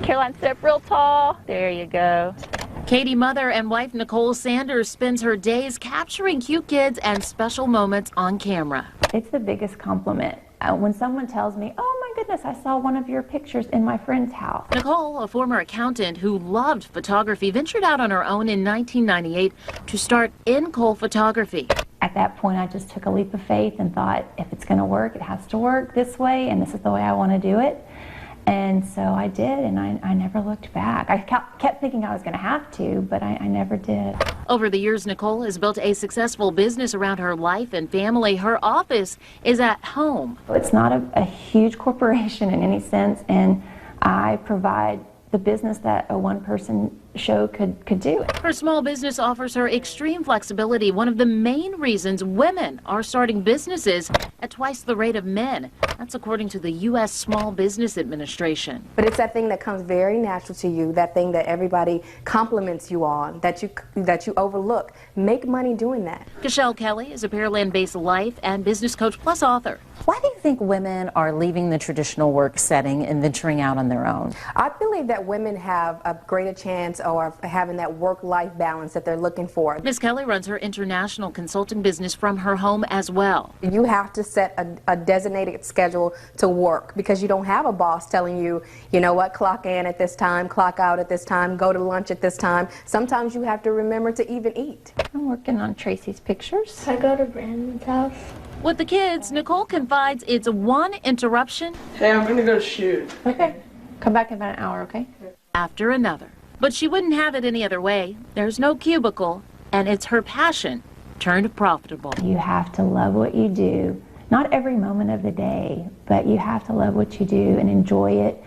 Caroline, sit up real tall. There you go. Katie mother and wife Nicole Sanders spends her days capturing cute kids and special moments on camera. It's the biggest compliment. When someone tells me, oh my goodness, I saw one of your pictures in my friend's house. Nicole, a former accountant who loved photography, ventured out on her own in 1998 to start In Cole Photography. At that point, I just took a leap of faith and thought, if it's going to work, it has to work this way, and this is the way I want to do it. And so I did, and I never looked back. I kept thinking I was going to have to, but I never did. Over the years, Nicole has built a successful business around her life and family. Her office is at home. It's not a huge corporation in any sense, and I provide the business that a one-person show could do. Her small business offers her extreme flexibility, one of the main reasons women are starting businesses at twice the rate of men. That's according to the U.S. Small Business Administration. But it's that thing that comes very natural to you, that thing that everybody compliments you on, that you overlook. Make money doing that. Cashel Kelly is a Pearland-based life and business coach plus author. Why do you think women are leaving the traditional work setting and venturing out on their own? I believe that women have a greater chance of having that work-life balance that they're looking for. Ms. Kelly runs her international consulting business from her home as well. You have to set a designated schedule to work because you don't have a boss telling you, you know what, clock in at this time, clock out at this time, go to lunch at this time. Sometimes you have to remember to even eat. I'm working on Tracy's pictures. I go to Brandon's house. With the kids, Nicole confides it's one interruption. Hey, I'm gonna go shoot. Okay. Come back in about an hour, okay? After another. But she wouldn't have it any other way. There's no cubicle, and it's her passion turned profitable. You have to love what you do. Not every moment of the day, but you have to love what you do and enjoy it.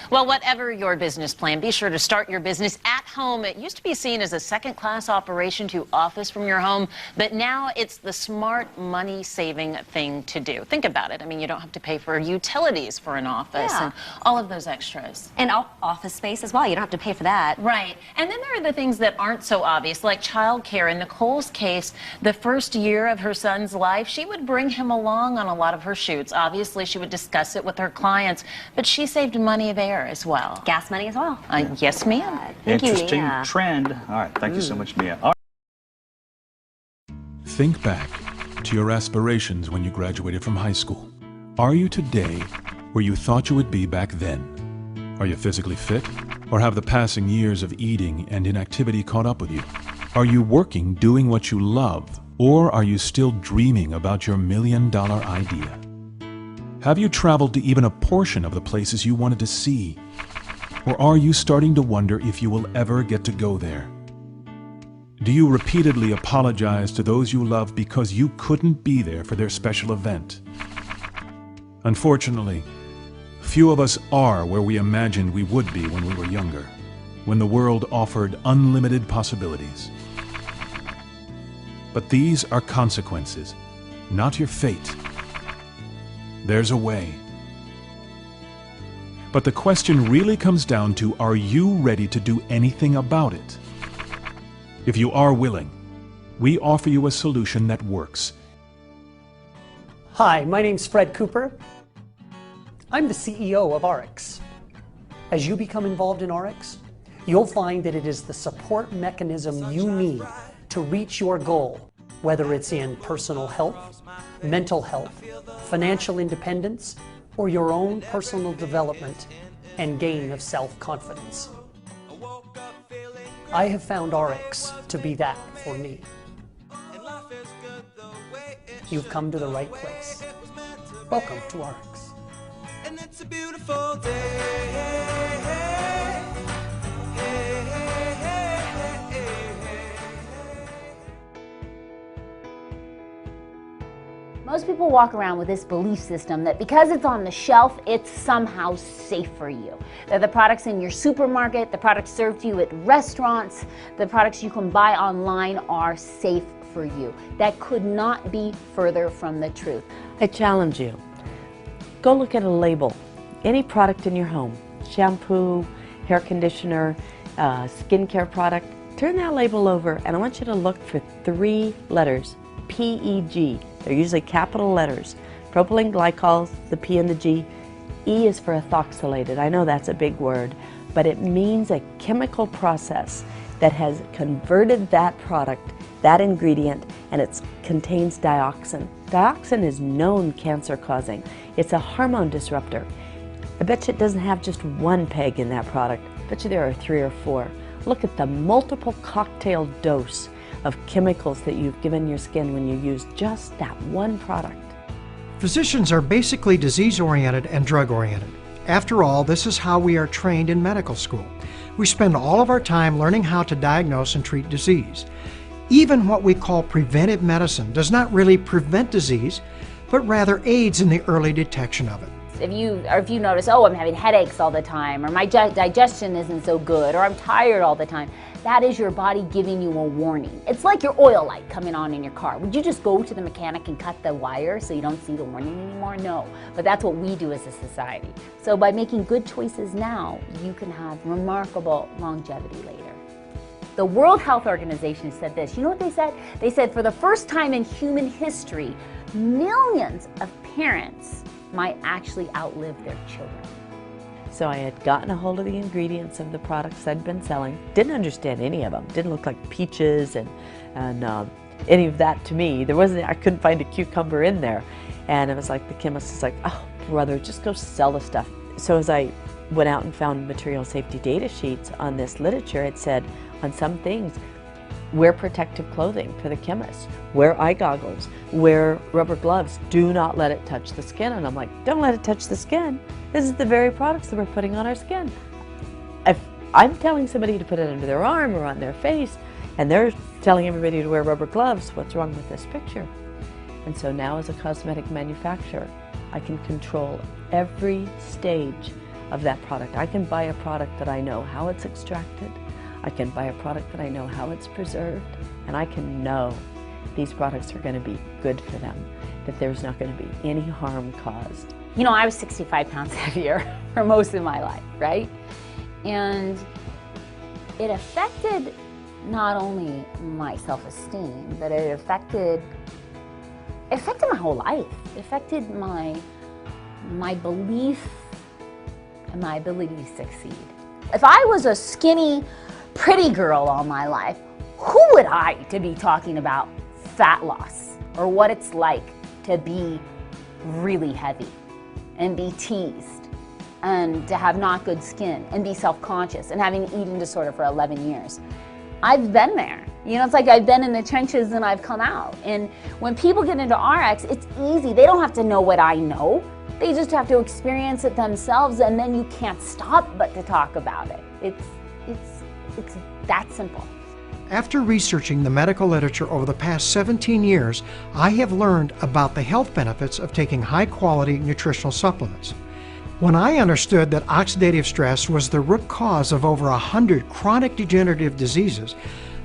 Well, whatever your business plan, be sure to start your business at home. It used to be seen as a second-class operation to office from your home, but now it's the smart, money-saving thing to do. Think about it. I mean, you don't have to pay for utilities for an office and all of those extras. And office space as well. You don't have to pay for that. Right. And then there are the things that aren't so obvious, like childcare. In Nicole's case, the first year of her son's life, she would bring him along on a lot of her shoots. Obviously, she would discuss it with her clients, but she saved money there as well. Gas money as well. Yes, ma'am. Thank you, Interesting Mia. trend. All right, thank you so much, Mia. All right. Think back to your aspirations when you graduated from high school. Are you today where you thought you would be back then? Are you physically fit, or have the passing years of eating and inactivity caught up with you? Are you working doing what you love, or are you still dreaming about your million-dollar idea? Have you traveled to even a portion of the places you wanted to see? Or are you starting to wonder if you will ever get to go there? Do you repeatedly apologize to those you love because you couldn't be there for their special event? Unfortunately, few of us are where we imagined we would be when we were younger, when the world offered unlimited possibilities. But these are consequences, not your fate. There's a way. But the question really comes down to, are you ready to do anything about it? If you are willing, we offer you a solution that works. Hi, my name's Fred Cooper. I'm the CEO of RX. As you become involved in RX, you'll find that it is the support mechanism you need to reach your goal, whether it's in personal health, mental health, financial independence, or your own personal development and gain of self-confidence. I have found RX to be that for me. You've come to the right place. Welcome to RX. And it's a beautiful day. Most people walk around with this belief system that because it's on the shelf, it's somehow safe for you. That the products in your supermarket, the products served to you at restaurants, the products you can buy online are safe for you. That could not be further from the truth. I challenge you. Go look at a label. Any product in your home, shampoo, hair conditioner, skincare product, turn that label over and I want you to look for 3 letters, PEG. They're usually capital letters. Propylene glycols, the P and the G, E is for ethoxylated. I know that's a big word, but it means a chemical process that has converted that product, that ingredient, and it contains dioxin. Dioxin is known cancer-causing. It's a hormone disruptor. I bet you it doesn't have just one peg in that product. I bet you there are 3 or 4. Look at the multiple cocktail dose of chemicals that you've given your skin when you use just that one product. Physicians are basically disease-oriented and drug-oriented. After all, this is how we are trained in medical school. We spend all of our time learning how to diagnose and treat disease. Even what we call preventive medicine does not really prevent disease, but rather aids in the early detection of it. If you notice, oh, I'm having headaches all the time, or my digestion isn't so good, or I'm tired all the time, that is your body giving you a warning. It's like your oil light coming on in your car. Would you just go to the mechanic and cut the wire so you don't see the warning anymore? No, but that's what we do as a society. So by making good choices now, you can have remarkable longevity later. The World Health Organization said this. You know what they said? They said for the first time in human history, millions of parents might actually outlive their children. So I had gotten a hold of the ingredients of the products I'd been selling. Didn't understand any of them. Didn't look like peaches and any of that to me. I couldn't find a cucumber in there. And it was like the chemist was like, oh brother, just go sell the stuff. So as I went out and found material safety data sheets on this literature, it said on some things, wear protective clothing for the chemists, wear eye goggles, wear rubber gloves, do not let it touch the skin. And I'm like, don't let it touch the skin. This is the very products that we're putting on our skin. If I'm telling somebody to put it under their arm or on their face, and they're telling everybody to wear rubber gloves, what's wrong with this picture? And so now as a cosmetic manufacturer, I can control every stage of that product. I can buy a product that I know how it's extracted. I can buy a product that I know how it's preserved, and I can know these products are going to be good for them, that there's not going to be any harm caused. You know, I was 65 pounds heavier for most of my life, right? And it affected not only my self-esteem, but it affected my whole life. It affected my belief and my ability to succeed. If I was a skinny, pretty girl all my life, who would I to be talking about fat loss or what it's like to be really heavy and be teased and to have not good skin and be self-conscious and having an eating disorder for 11 years. I've been there. You know, it's like I've been in the trenches and I've come out. And when people get into RX, it's easy. They don't have to know what I know. They just have to experience it themselves, and then you can't stop but to talk about it. It's that simple. After researching the medical literature over the past 17 years, I have learned about the health benefits of taking high-quality nutritional supplements. When I understood that oxidative stress was the root cause of over 100 chronic degenerative diseases,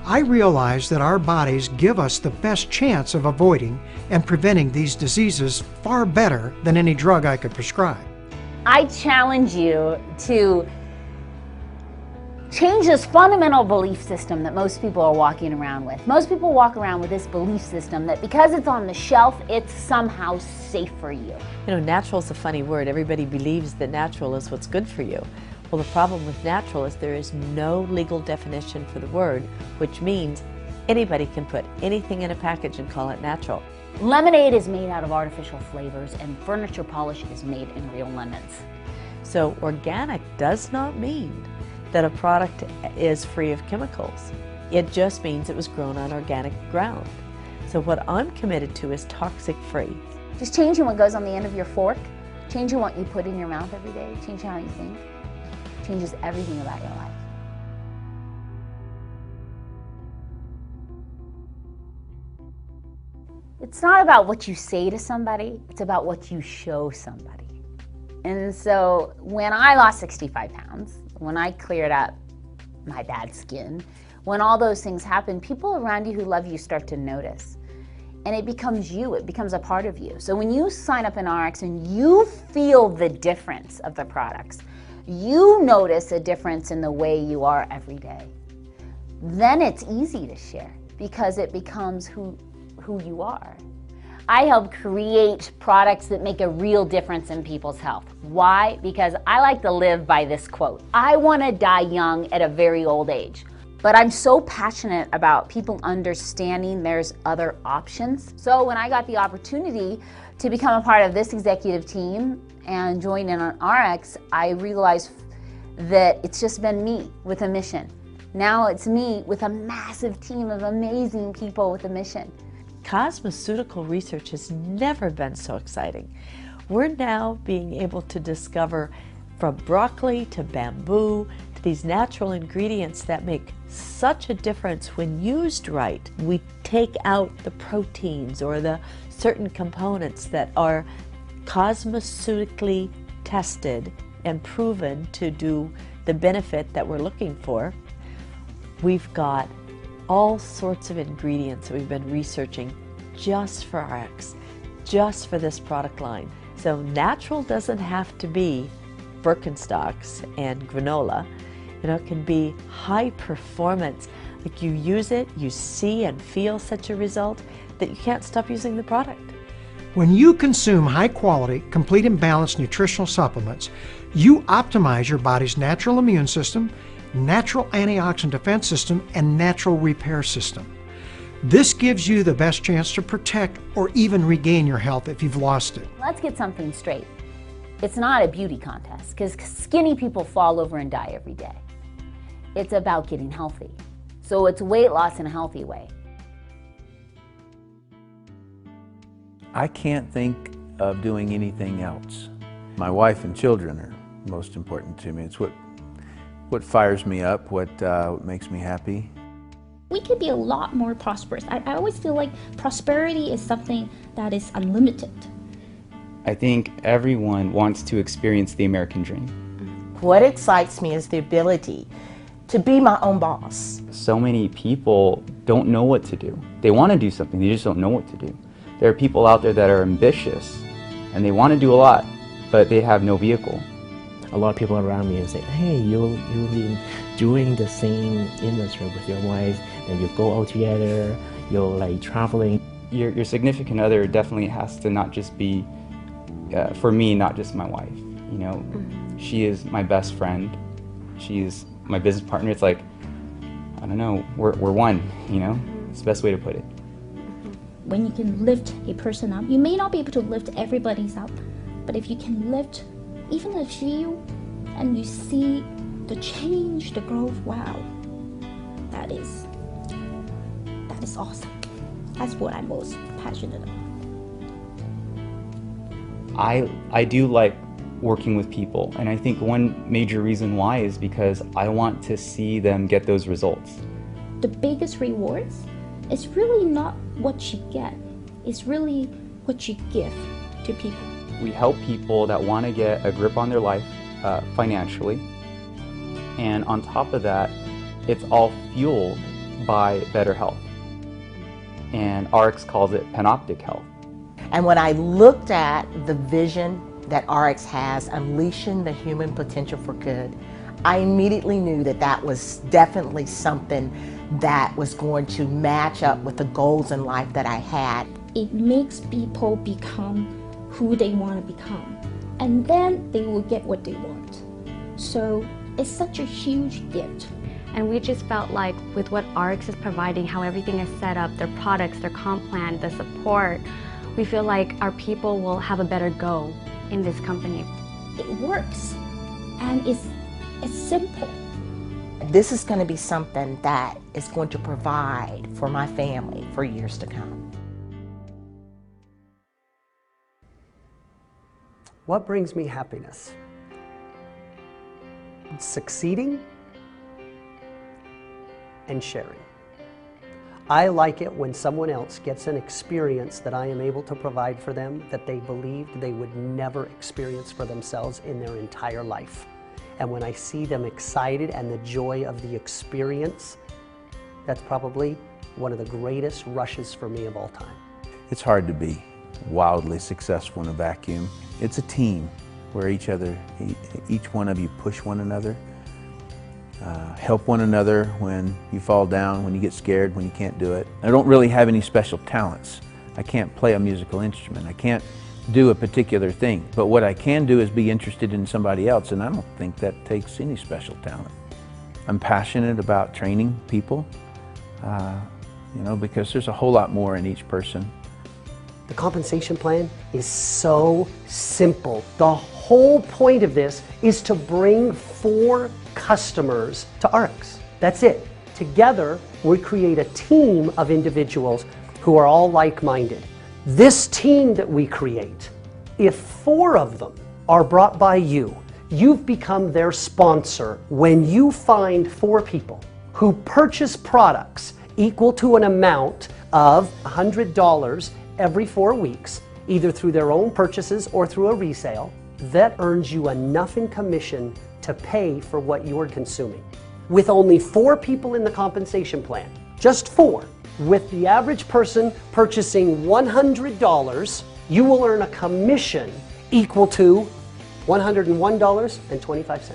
I realized that our bodies give us the best chance of avoiding and preventing these diseases far better than any drug I could prescribe. I challenge you to change this fundamental belief system that most people are walking around with. Most people walk around with this belief system that because it's on the shelf, it's somehow safe for you. You know, natural is a funny word. Everybody believes that natural is what's good for you. Well, the problem with natural is there is no legal definition for the word, which means anybody can put anything in a package and call it natural. Lemonade is made out of artificial flavors, and furniture polish is made in real lemons. So organic does not mean that a product is free of chemicals. It just means it was grown on organic ground. So what I'm committed to is toxic free. Just changing what goes on the end of your fork, changing what you put in your mouth every day, changing how you think, changes everything about your life. It's not about what you say to somebody, it's about what you show somebody. And so when I lost 65 pounds, when I cleared up my bad skin, when all those things happen, people around you who love you start to notice. And it becomes you, it becomes a part of you. So when you sign up in RX and you feel the difference of the products, you notice a difference in the way you are every day, then it's easy to share because it becomes who you are. I help create products that make a real difference in people's health. Why? Because I like to live by this quote. I want to die young at a very old age. But I'm so passionate about people understanding there's other options. So when I got the opportunity to become a part of this executive team and join in on RX, I realized that it's just been me with a mission. Now it's me with a massive team of amazing people with a mission. Cosmeceutical research has never been so exciting. We're now being able to discover from broccoli to bamboo to these natural ingredients that make such a difference when used right. We take out the proteins or the certain components that are cosmeceutically tested and proven to do the benefit that we're looking for. We've got all sorts of ingredients that we've been researching just for RX, just for this product line. So natural doesn't have to be Birkenstocks and granola. You know, it can be high performance. Like you use it, you see and feel such a result that you can't stop using the product. When you consume high quality, complete and balanced nutritional supplements, you optimize your body's natural immune system, natural antioxidant defense system, and natural repair system. This gives you the best chance to protect or even regain your health if you've lost it. Let's get something straight. It's not a beauty contest, because skinny people fall over and die every day. It's about getting healthy. So it's weight loss in a healthy way. I can't think of doing anything else. My wife and children are most important to me. It's what fires me up, what makes me happy. We could be a lot more prosperous. I always feel like prosperity is something that is unlimited. I think everyone wants to experience the American dream. What excites me is the ability to be my own boss. So many people don't know what to do. They want to do something, they just don't know what to do. There are people out there that are ambitious and they want to do a lot, but they have no vehicle. A lot of people around me say, hey, you've been doing the same industry with your wife, and you go out together, you're like traveling. Your significant other definitely has to not just be, for me, not just my wife. You know, she is my best friend. She's my business partner. It's like, I don't know, we're one, you know? It's the best way to put it. When you can lift a person up, you may not be able to lift everybody's up, but if you can lift even a few and you see the change, the growth, wow, that is awesome. That's what I'm most passionate about. I do like working with people, and I think one major reason why is because I want to see them get those results. The biggest rewards is really not what you get, it's really what you give to people. We help people that want to get a grip on their life financially, and on top of that, it's all fueled by better health. And RX calls it Panoptic Health. And when I looked at the vision that RX has, unleashing the human potential for good, I immediately knew that that was definitely something that was going to match up with the goals in life that I had. It makes people become who they want to become, and then they will get what they want. So it's such a huge gift. And we just felt like with what RX is providing, how everything is set up, their products, their comp plan, the support, we feel like our people will have a better go in this company. It works, and it's simple. This is going to be something that is going to provide for my family for years to come. What brings me happiness? Succeeding and sharing. I like it when someone else gets an experience that I am able to provide for them that they believed they would never experience for themselves in their entire life. And when I see them excited and the joy of the experience, that's probably one of the greatest rushes for me of all time. It's hard to be wildly successful in a vacuum. It's a team where each one of you push one another, help one another when you fall down, when you get scared, when you can't do it. I don't really have any special talents. I can't play a musical instrument. I can't do a particular thing. But what I can do is be interested in somebody else, and I don't think that takes any special talent. I'm passionate about training people, you know, because there's a whole lot more in each person. The compensation plan is so simple. The whole point of this is to bring 4 customers to RX. That's it. Together, we create a team of individuals who are all like-minded. This team that we create, if 4 of them are brought by you, you've become their sponsor when you find 4 people who purchase products equal to an amount of $100 every 4 weeks, either through their own purchases or through a resale. That earns you enough in commission to pay for what you're consuming. With only 4 people in the compensation plan, just 4, with the average person purchasing $100, you will earn a commission equal to $101.25.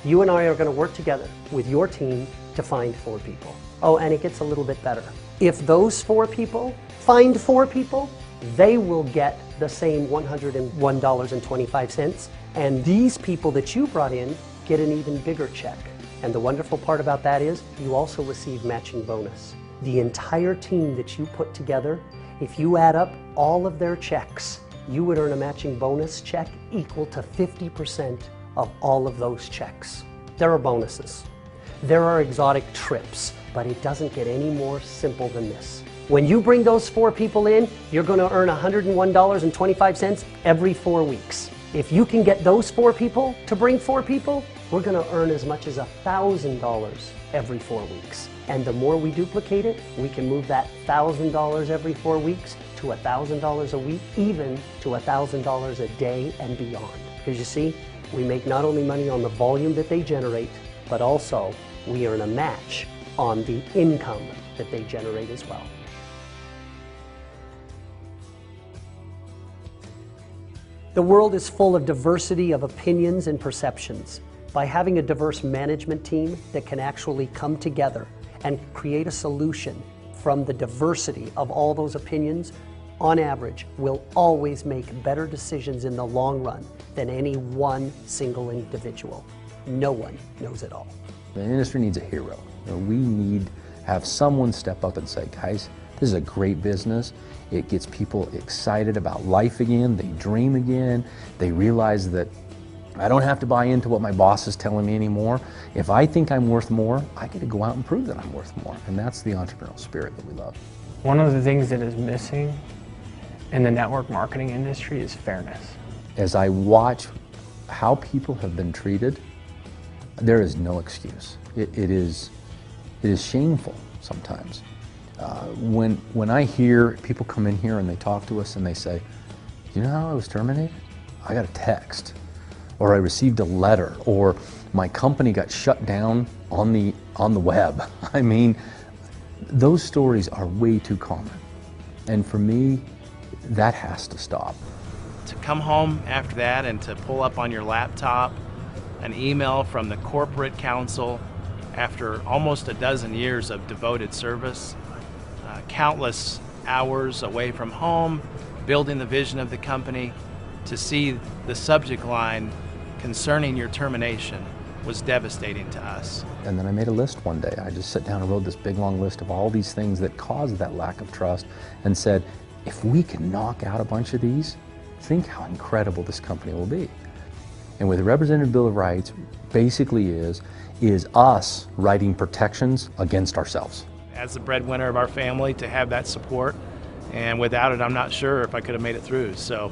You and I are going to work together with your team to find 4 people. Oh, and it gets a little bit better. If those 4 people find 4 people, they will get the same $101.25, and these people that you brought in get an even bigger check. And the wonderful part about that is you also receive matching bonus. The entire team that you put together, if you add up all of their checks, you would earn a matching bonus check equal to 50% of all of those checks. There are bonuses. There are exotic trips, but it doesn't get any more simple than this. When you bring those 4 people in, you're going to earn $101.25 every 4 weeks. If you can get those 4 people to bring 4 people, we're going to earn as much as $1,000 every 4 weeks. And the more we duplicate it, we can move that $1,000 every 4 weeks to $1,000 a week, even to $1,000 a day and beyond. Because you see, we make not only money on the volume that they generate, but also we earn a match on the income that they generate as well. The world is full of diversity of opinions and perceptions. By having a diverse management team that can actually come together and create a solution from the diversity of all those opinions, on average, we'll always make better decisions in the long run than any one single individual. No one knows it all. The industry needs a hero. You know, we need to have someone step up and say, guys, this is a great business. It gets people excited about life again. They dream again. They realize that I don't have to buy into what my boss is telling me anymore. If I think I'm worth more, I get to go out and prove that I'm worth more. And that's the entrepreneurial spirit that we love. One of the things that is missing in the network marketing industry is fairness. As I watch how people have been treated, there is no excuse. It is shameful sometimes. When I hear people come in here and they talk to us and they say, you know how I was terminated? I got a text, or I received a letter, or my company got shut down on the web. I mean, those stories are way too common. And for me, that has to stop. To come home after that and to pull up on your laptop an email from the corporate counsel after almost a dozen years of devoted service, countless hours away from home, building the vision of the company, to see the subject line concerning your termination was devastating to us. And then I made a list one day. I just sat down and wrote this big long list of all these things that caused that lack of trust and said, if we can knock out a bunch of these, think how incredible this company will be. And with the Representative Bill of Rights basically is us writing protections against ourselves. As the breadwinner of our family, to have that support, and without it I'm not sure if I could have made it through. So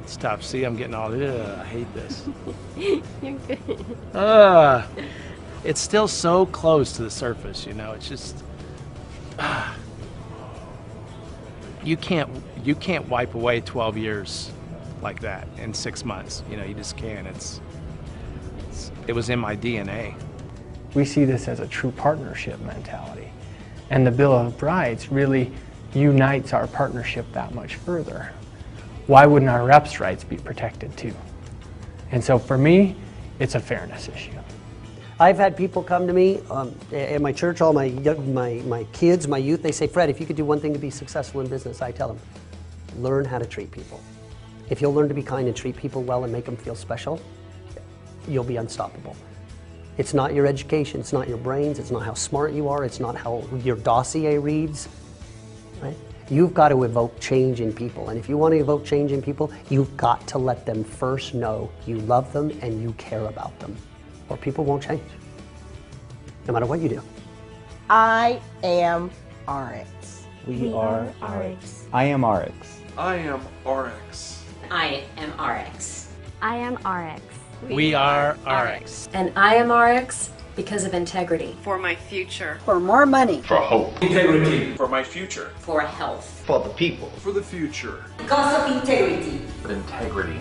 it's tough. See, I'm getting all, I hate this. You're good. It's still so close to the surface, you know, it's just, you can't wipe away 12 years like that in 6 months. You know, you just can't. It was in my DNA. We see this as a true partnership mentality. And the Bill of Rights really unites our partnership that much further. Why wouldn't our reps' rights be protected too? And so for me, it's a fairness issue. I've had people come to me at my church, all my kids, my youth, they say, Fred, if you could do one thing to be successful in business, I tell them, learn how to treat people. If you'll learn to be kind and treat people well and make them feel special, you'll be unstoppable. It's not your education, it's not your brains, it's not how smart you are, it's not how your dossier reads, right? You've got to evoke change in people, and if you want to evoke change in people, you've got to let them first know you love them and you care about them, or people won't change, no matter what you do. I am RX. We are RX. I am RX. I am RX. I am RX. I am RX. We are RX. And I am RX because of integrity. For my future. For more money. For hope. Integrity. For my future. For health. For the people. For the future. Because of integrity. For integrity.